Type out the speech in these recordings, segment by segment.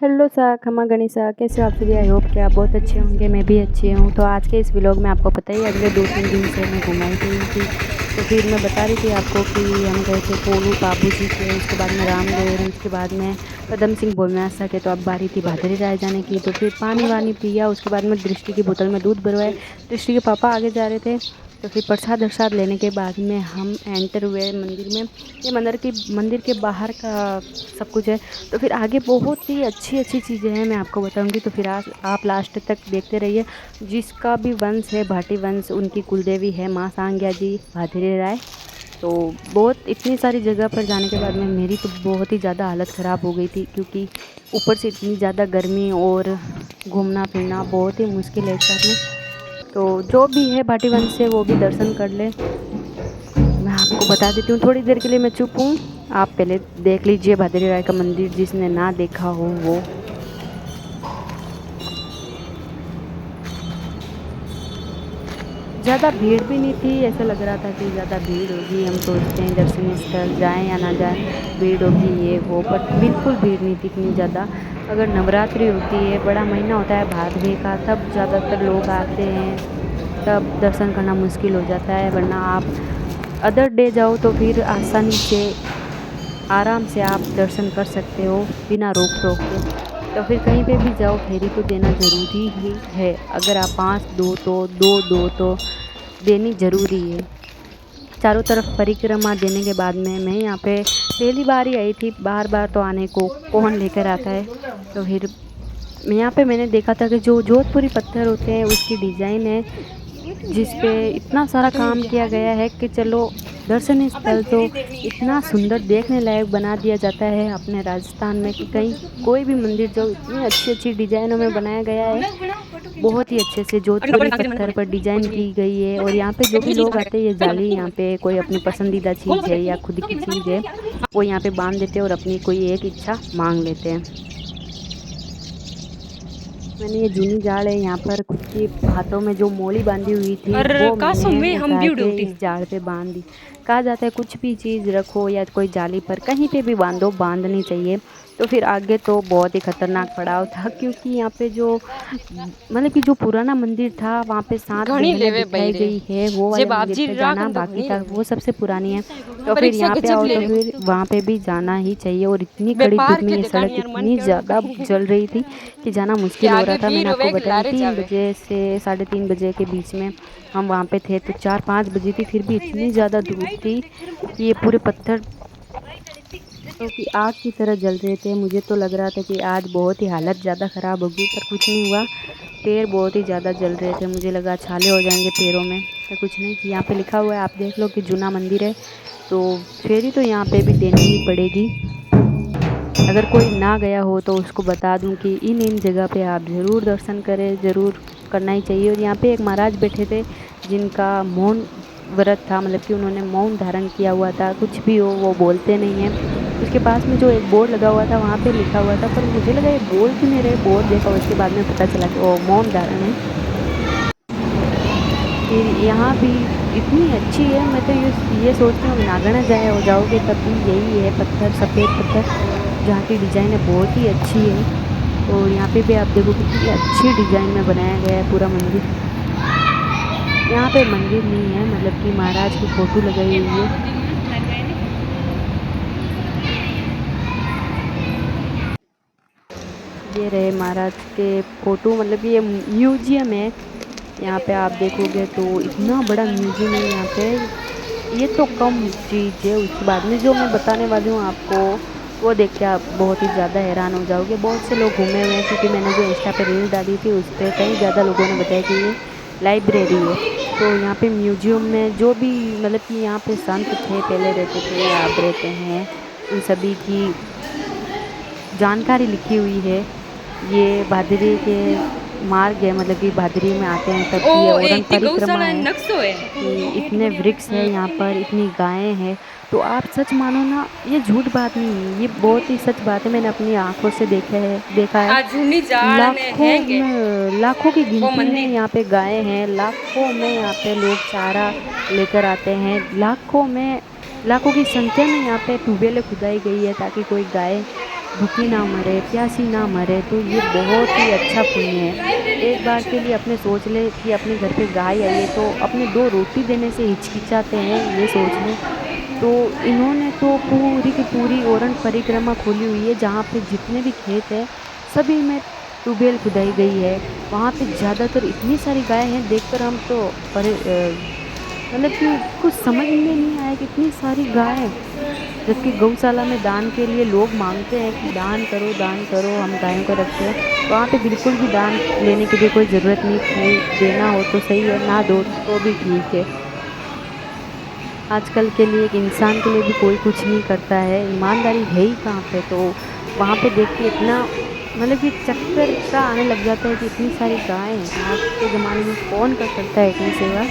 Hello सा खमा गणिसा, कैसे हो आप सभी? आई होप कि आप बहुत अच्छे होंगे। मैं भी अच्छी हूँ। तो आज के इस व्लॉग में आपको पता ही है, अगले 2-3 दिन से मैं घुमाई गई थी। तो फिर मैं बता रही थी आपको कि हम गए थे पोलू बाबू जी के, उसके बाद में रामदेव, उसके बाद में पदम सिंह बोलनासा के। तो अब बारी थी भादरी राय जाने की। तो फिर पानी वानी पिया, उसके बाद में दृष्टि की बोतल में दूध भरवाए। दृष्टि के पापा आगे जा रहे थे। तो फिर प्रसाद वरसाद लेने के बाद में हम एंटर हुए मंदिर में। ये मंदिर के बाहर का सब कुछ है। तो फिर आगे बहुत ही अच्छी अच्छी चीज़ें हैं, मैं आपको बताऊंगी। तो फिर आज आप लास्ट तक देखते रहिए। जिसका भी वंश है भाटी वंश, उनकी कुलदेवी है माँ सांग्या जी भादरी राय। तो बहुत इतनी सारी जगह पर जाने के बाद में मेरी तो बहुत ही ज़्यादा हालत ख़राब हो गई थी, क्योंकि ऊपर से इतनी ज़्यादा गर्मी और घूमना फिरना बहुत ही मुश्किल है एक साथ में। तो जो भी है भाटी वंश से वो भी दर्शन कर ले। मैं आपको बता देती हूँ, थोड़ी देर के लिए मैं चुप हूँ। आप पहले देख लीजिए भादरी राय का मंदिर, जिसने ना देखा हो वो। ज़्यादा भीड़ भी नहीं थी, ऐसा लग रहा था कि ज़्यादा भीड़ होगी। हम सोचते हैं दर्शनीय स्थल जाएं या ना जाएं, भीड़ होगी ये वो, बट बिल्कुल भीड़ नहीं थी इतनी ज़्यादा। अगर नवरात्रि होती है, बड़ा महीना होता है भादवे का, तब ज़्यादातर लोग आते हैं, तब दर्शन करना मुश्किल हो जाता है। वरना आप अदर डे जाओ तो फिर आसानी से आराम से आप दर्शन कर सकते हो बिना रोक टोक के। तो फिर कहीं पे भी जाओ फेरी तो देना ज़रूरी ही है। अगर आप 5 दो तो 2 दो तो देनी ज़रूरी है। चारों तरफ परिक्रमा देने के बाद में मैं यहाँ पे पहली बार ही आई थी, बार बार तो आने को कौन लेकर आता है। तो फिर यहाँ पे मैंने देखा था कि जो जोधपुरी पत्थर होते हैं उसकी डिज़ाइन है, जिस पे इतना सारा काम किया गया है कि चलो दर्शनीय स्थल तो इतना सुंदर देखने लायक बना दिया जाता है अपने राजस्थान में कि कहीं कोई भी मंदिर जो इतनी अच्छी अच्छी डिजाइनों में बनाया गया है। बहुत ही अच्छे से जोधपुरी पत्थर पर डिजाइन की गई है। और यहाँ पे जो भी लोग आते हैं, ये जाली यहाँ पे कोई अपनी पसंदीदा चीज़ है या खुद की चीज़ है, वो यहाँ पे बांध देते हैं और अपनी कोई एक इच्छा मांग लेते हैं। मैंने ये जूनी जाड़ है, यहाँ पर खुद की हाथों में जो मोली बांधी हुई थी और वो कासो मैंने में हम उठा ड्यूटी के उठी। इस जाड़ पे बांध दी। कहा जाता है कुछ भी चीज़ रखो या कोई जाली पर कहीं पे भी बांधो, बांधनी चाहिए। तो फिर आगे तो बहुत ही खतरनाक पड़ाव था, क्योंकि यहाँ पे जो मतलब कि जो पुराना मंदिर था, वहाँ पे 7 घणी बहनें लेवे दिखाई बहिरे गई है, वो जे वाले मंदिर बापजी पे जाना राखन तो बाकी घणी था, लेवे वो सबसे पुरानी है। तो फिर परीक्षा यहाँ पे गजब आओ तो लेवे। फिर वहाँ पे भी जाना ही चाहिए। और इतनी कड़ी धूप व्यापार में के ये दुकान सड़क यार मन इतनी केड़ो ज़्यादा कहीं जल रही थी कि जाना के मुश्किल हो रहा आगे था। भी मैंने आपको रोवे बताया लारे 3 जावे। बजे से 3:30 बजे के बीच में हम वहाँ पे थे। तो 4-5 बजी थी, फिर भी इतनी ज़्यादा धूप थी कि ये पूरे पत्थर तो कि आग की तरह जल रहे थे। मुझे तो लग रहा था कि आज बहुत ही हालत ज़्यादा ख़राब होगी, पर कुछ नहीं हुआ। पैर बहुत ही ज़्यादा जल रहे थे, मुझे लगा छाले हो जाएंगे पैरों में, पर कुछ नहीं। यहाँ पे लिखा हुआ है, आप देख लो कि जूना मंदिर है, तो फेरी तो यहाँ पे भी देनी ही पड़ेगी। अगर कोई ना गया हो तो उसको बता दूं कि इन इन जगह पे आप ज़रूर दर्शन करें, ज़रूर करना ही चाहिए। और यहाँ पे एक महाराज बैठे थे जिनका मौन व्रत था, मतलब कि उन्होंने मौन धारण किया हुआ था, कुछ भी हो वो बोलते नहीं हैं। उसके पास में जो एक बोर्ड लगा हुआ था, वहाँ पे लिखा हुआ था, पर मुझे लगा ये बोल क्यों नहीं रहे। बोर्ड देखा, उसके बाद में पता चला कि वो मौन धारण है। फिर यहाँ भी इतनी अच्छी है, मैं तो ये सोचती हूँ नागना जाए हो जाओगे तब भी यही है पत्थर, सफ़ेद पत्थर, जहाँ की डिज़ाइन है बहुत ही अच्छी है। और यहाँ पे भी आप देखो कितनी अच्छी डिज़ाइन में बनाया गया है पूरा मंदिर। यहाँ पे मंदिर नहीं है, मतलब कि महाराज की फ़ोटो लगाई हुई है। ये रहे महाराज के फ़ोटो, मतलब कि ये म्यूजियम है। यहाँ पे आप देखोगे तो इतना बड़ा म्यूजियम है यहाँ पे। ये तो कम चीज़ है, उसके बाद में जो मैं बताने वाली हूँ आपको, वो देख के आप बहुत ही ज़्यादा हैरान हो जाओगे। बहुत से लोग घूमे हुए हैं, क्योंकि मैंने जो इंस्टा पे रील डाली थी उस पर कई ज़्यादा लोगों ने बताया कि ये लाइब्रेरी है। तो यहाँ पे म्यूजियम में जो भी मतलब कि यहाँ पे संत थे, पहले रहते थे या अब रहते हैं, उन सभी की जानकारी लिखी हुई है। ये भादरी के मार्ग है, मतलब कि भादरी में आते हैं तब ओ की ये ए औरंग इतनी परिक्रमा गौशाला है नक्शो है। कि इतने वृक्ष है यहाँ पर, इतनी गायें हैं। तो आप सच मानो ना, ये झूठ बात नहीं है, ये बहुत ही सच बात है। मैंने अपनी आंखों से देखा है। आज जूनी जाड़ ने लाखों हैंगे में लाखों की वो गिनती में मंदिर। यहाँ पे गायें हैं, लाखों में यहाँ पे लोग चारा लेकर आते हैं, लाखों की संख्या में यहाँ पे ट्यूबवेलें खुदाई गई है ताकि कोई गाय भूखी ना मरे, प्यासी ना मरे, तो ये बहुत ही अच्छा पुण्य है। एक बार के लिए अपने सोच ले कि अपने घर पे गाय आई है तो अपने 2 रोटी देने से हिचकिचाते हैं, ये सोच लें। तो इन्होंने तो पूरी की पूरी ओरंड परिक्रमा खोली हुई है, जहाँ पे जितने भी खेत हैं सभी में ट्यूबवेल खुदाई गई है। वहाँ पे ज़्यादातर इतनी सारी गाय हैं, देखकर हम तो मतलब कि कुछ समझ में नहीं आया कि इतनी सारी गाय हैं। जबकि गौशाला में दान के लिए लोग मांगते हैं कि दान करो, हम गायों को रखते हैं। वहाँ पे बिल्कुल भी दान लेने की भी कोई ज़रूरत नहीं थी, देना हो तो सही है, ना दो तो भी ठीक है। आजकल के लिए एक इंसान के लिए भी कोई कुछ नहीं करता है, ईमानदारी है ही कहाँ पे। तो वहाँ पे देख के इतना मतलब कि चक्कर सा आने लग जाता है कि इतनी सारी गायें हैं, आज के ज़माने में कौन कर सकता है इतनी सेवा।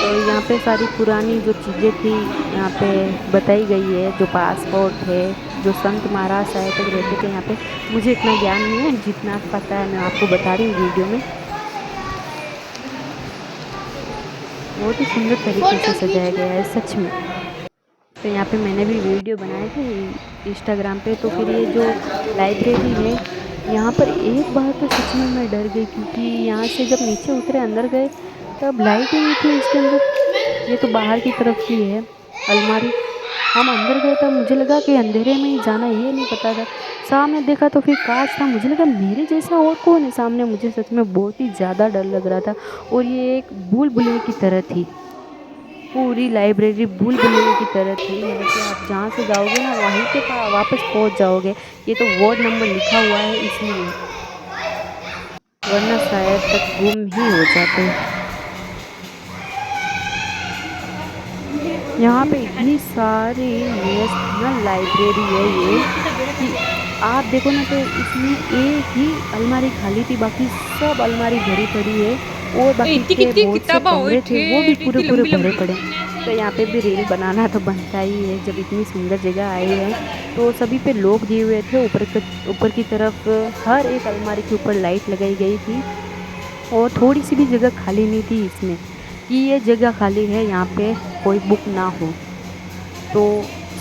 तो यहाँ पे सारी पुरानी जो चीज़ें थी यहाँ पे बताई गई है, जो पासपोर्ट है, जो संत महाराज साहिब तक रहते थे यहाँ पे। मुझे इतना ज्ञान नहीं है, जितना पता है मैं आपको बता रही हूँ वीडियो में। बहुत ही सुंदर तरीके से सजाया गया है सच में। तो यहाँ पे मैंने भी वीडियो बनाए थे इंस्टाग्राम पे। तो फिर ये जो लाइब्रेरी है यहाँ पर, एक बार तो सच में मैं डर गई, क्योंकि यहाँ से जब नीचे उतरे अंदर गए तब लाइट ही नहीं थी इसके अंदर। ये तो बाहर की तरफ की है अलमारी। हम अंदर गए तब मुझे लगा कि अंधेरे में ही जाना, ये नहीं पता था। सामने देखा तो फिर कांच था, मुझे लगा मेरे जैसा और कौन है सामने। मुझे सच में बहुत ही ज़्यादा डर लग रहा था। और ये एक भूल भुलैया की तरह थी, पूरी लाइब्रेरी भूल भुलैया की तरह थी। मतलब कि आप जहाँ से जाओगे ना वहीं पे वापस पहुँच जाओगे। ये तो वार्ड नंबर लिखा हुआ है इसलिए, वरना शायद तक गुम ही हो जाते। यहाँ पे इतनी सारी नेशनल लाइब्रेरी है ये कि आप देखो ना तो इसमें एक ही अलमारी खाली थी, बाकी सब अलमारी भरी पड़ी है। और बाकी के बहुत से कमरे थे वो भी पूरे पूरे भरे पड़े। तो यहाँ पे भी रील बनाना तो बनता ही है, जब इतनी सुंदर जगह आई है। तो सभी पे लोग दिए हुए थे, ऊपर की तरफ हर एक अलमारी के ऊपर लाइट लगाई गई थी। और थोड़ी सी भी जगह खाली नहीं थी इसमें कि ये जगह खाली है, यहाँ पे कोई बुक ना हो। तो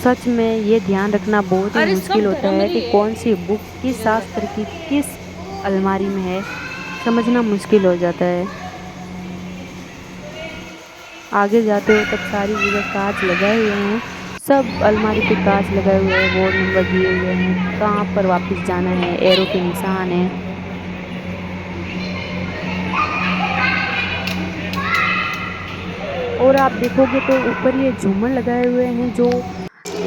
सच में ये ध्यान रखना बहुत ही मुश्किल होता है कि कौन सी बुक किस शास्त्र की किस अलमारी में है, समझना मुश्किल हो जाता है। आगे जाते हो तब सारी जगह कांच लगाए हुए हैं, सब अलमारी पे कांच लगाए हुए हैं, बोर्ड नंबर दिए हुए हैं, कहाँ पर वापस जाना है, एरो के निशान है। और आप देखोगे तो ऊपर ये झूमर लगाए हुए हैं, जो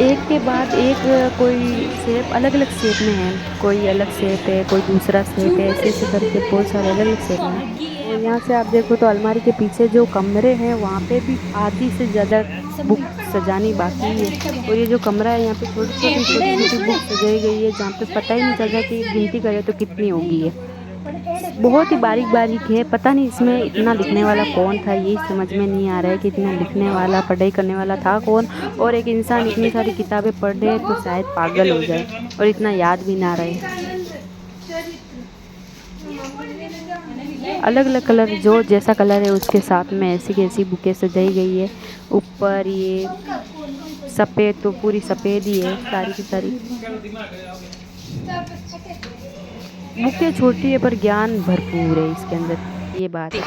एक के बाद एक कोई शेप अलग अलग शेप में है, कोई अलग शेप है, कोई दूसरा शेप है, ऐसे ऐसे करके बहुत सारे अलग अलग शेप हैं। और यहाँ से आप देखो तो अलमारी के पीछे जो कमरे हैं वहाँ पे भी आधी से ज़्यादा बुक सजानी बाकी है। और ये जो कमरा है यहाँ पे छोटी छोटी बुक सजाई गई है, जहाँ पे पता ही नहीं चल रहा कि गिनती करें तो कितनी होगी है। बहुत ही बारीक बारीक है, पता नहीं इसमें इतना लिखने वाला कौन था, ये समझ में नहीं आ रहा है कि इतना लिखने वाला पढ़ाई करने वाला था कौन। और एक इंसान इतनी सारी किताबें पढ़ रहे तो शायद पागल हो जाए और इतना याद भी ना रहे। अलग अलग कलर, जो जैसा कलर है उसके साथ में ऐसी की ऐसी बुकें सजाई गई है। ऊपर ये सफ़ेद, तो पूरी सफ़ेद ही है सारी की सारी। बुकें छोटी है पर ज्ञान भरपूर है इसके अंदर, ये बात है।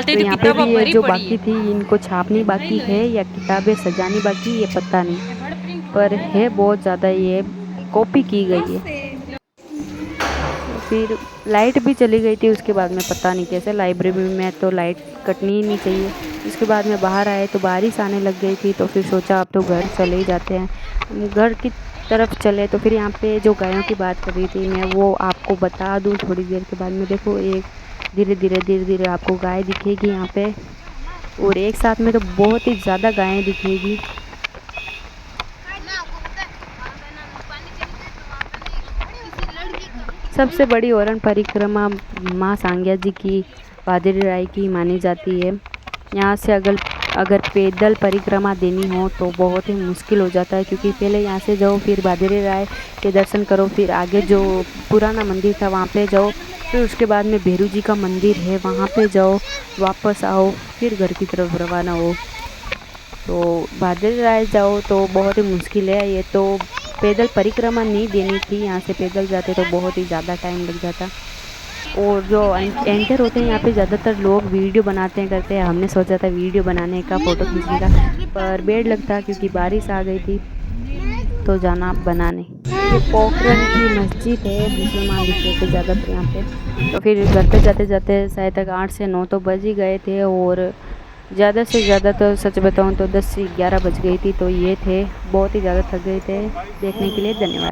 तो यहाँ पे भी ये जो बाकी थी इनको छापनी बाकी है या किताबें सजानी बाकी, ये पता नहीं, पर है बहुत ज़्यादा ये कॉपी की गई है। फिर लाइट भी चली गई थी उसके बाद में, पता नहीं कैसे। लाइब्रेरी में तो लाइट कटनी ही नहीं चाहिए। उसके बाद में बाहर आए तो बारिश आने लग गई थी, तो फिर सोचा अब तो घर चले ही जाते हैं, घर की तरफ चले। तो फिर यहाँ पे जो गायों की बात कर रही थी मैं, वो आपको बता दूँ थोड़ी देर के बाद में। देखो एक धीरे धीरे आपको गाय दिखेगी यहाँ पे, और एक साथ में तो बहुत ही ज़्यादा गायें दिखेगी। सबसे बड़ी ओरंड परिक्रमा माँ सांग्या जी की भादेरी राय की मानी जाती है। यहाँ से अगर पैदल परिक्रमा देनी हो तो बहुत ही मुश्किल हो जाता है, क्योंकि पहले यहाँ से जाओ, फिर भादेरी राय के दर्शन करो, फिर आगे जो पुराना मंदिर था वहाँ पे जाओ, फिर उसके बाद में भैरू जी का मंदिर है वहाँ पे जाओ, वापस आओ, फिर घर की तरफ रवाना हो। तो भादेरी राय जाओ तो बहुत ही मुश्किल है। ये तो पैदल परिक्रमा नहीं देनी थी, यहाँ से पैदल जाते तो बहुत ही ज़्यादा टाइम लग जाता। और जो एंटर होते हैं यहाँ पे ज़्यादातर लोग वीडियो बनाते हैं करते हैं। हमने सोचा था वीडियो बनाने का, फ़ोटो खींचने का, पर बेड लगता क्योंकि बारिश आ गई थी तो जाना बनाने। ये पोखरण की मस्जिद है, मुसलमान दिख रहे थे ज़्यादातर यहाँ पे। तो फिर घर पे जाते जाते शायद तक 8 से 9 तो बज ही गए थे, और ज़्यादा से ज़्यादा तो सच बताऊँ तो 10 से 11 बज गई थी। तो ये थे, बहुत ही ज़्यादा थक गए थे। देखने के लिए धन्यवाद।